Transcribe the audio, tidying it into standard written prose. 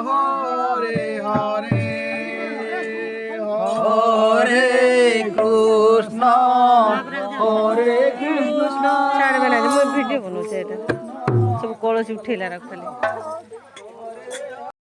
হরে হরে হরে কৃষ্ণ হরে কৃষ্ণ। ছাড়বে না, ମୁଁ ଭିଡ଼ିଓ ବନଉଛି ଏଇଟା ସବୁ କଳସି ଉଠେଇଲା ରଖଲି।